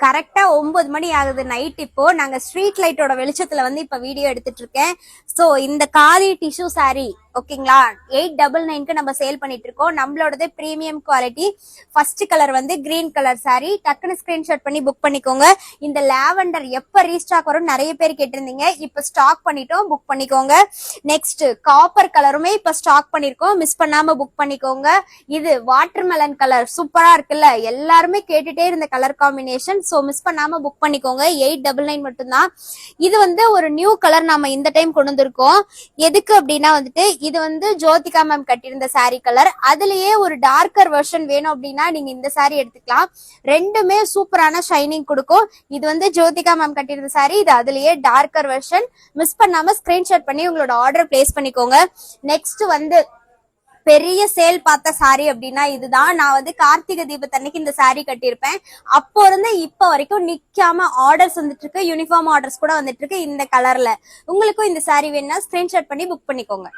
கரெக்டா 9 மணி ஆகுது நைட். இப்போ நாங்க ஸ்ட்ரீட் லைட்டோட வெளிச்சத்துல வந்து இப்ப வீடியோ எடுத்துட்டு இருக்கேன். சோ இந்த காதி டிஷ்யூ சாரி ஓகேங்களா 899க்கு நம்ம சேல் பண்ணிட்டு இருக்கோம். நம்மளோடது பிரீமியம் குவாலிட்டி. ஃபர்ஸ்ட் கலர் வந்து கிரீன் கலர் சாரி. டக்குனு ஸ்கிரீன்ஷாட் பண்ணி புக் பண்ணிக்கோங்க. இந்த லாவெண்டர் எப்ப ரீஸ்டாக் வரும் நிறைய பேர் கேட்டிருந்தீங்க. இப்ப ஸ்டாக் பண்ணிட்டோம், புக் பண்ணிக்கோங்க. நெக்ஸ்ட் காப்பர் கலருமே இப்ப ஸ்டாக் பண்ணிருக்கோம், மிஸ் பண்ணாம புக் பண்ணிக்கோங்க. இது வாட்டர்மெலன் கலர் சூப்பரா இருக்குல்ல, எல்லாருமே கேட்டுட்டே இருந்த கலர் காம்பினேஷன். சோ மிஸ் பண்ணாம புக் பண்ணிக்கோங்க. 899 மட்டும்தான். இது வந்து ஒரு நியூ கலர் நாம இந்த டைம் கொண்டு வந்திருக்கோம். எதுக்கு அப்படின்னா வந்துட்டு இது வந்து ஜோதிகா மேம் கட்டியிருந்த சாரி கலர். அதுலயே ஒரு டார்க்கர் வெர்ஷன் வேணும் அப்படின்னா நீங்க இந்த சாரி எடுத்துக்கலாம். ரெண்டுமே சூப்பரான ஷைனிங் கொடுக்கும். இது வந்து ஜோதிகா மேம் கட்டியிருந்த சாரி, இது அதுலயே டார்க்கர் வெர்ஷன். மிஸ் பண்ணாம ஸ்கிரீன்ஷாட் பண்ணி உங்களோட ஆர்டர் பிளேஸ் பண்ணிக்கோங்க. நெக்ஸ்ட் வந்து பெரிய சேல் பார்த்த சாரி அப்படின்னா இதுதான். நான் வந்து கார்த்திகை தீபத்தன்னைக்கு இந்த சாரி கட்டியிருப்பேன். அப்போ இருந்து இப்ப வரைக்கும் நிக்காம ஆர்டர்ஸ் வந்துட்டு இருக்கு. யூனிஃபார்ம் ஆர்டர்ஸ் கூட வந்துட்டு இருக்கு இந்த கலர்ல. உங்களுக்கும் இந்த சாரி வேணும்னா ஸ்கிரீன்ஷாட் பண்ணி புக் பண்ணிக்கோங்க.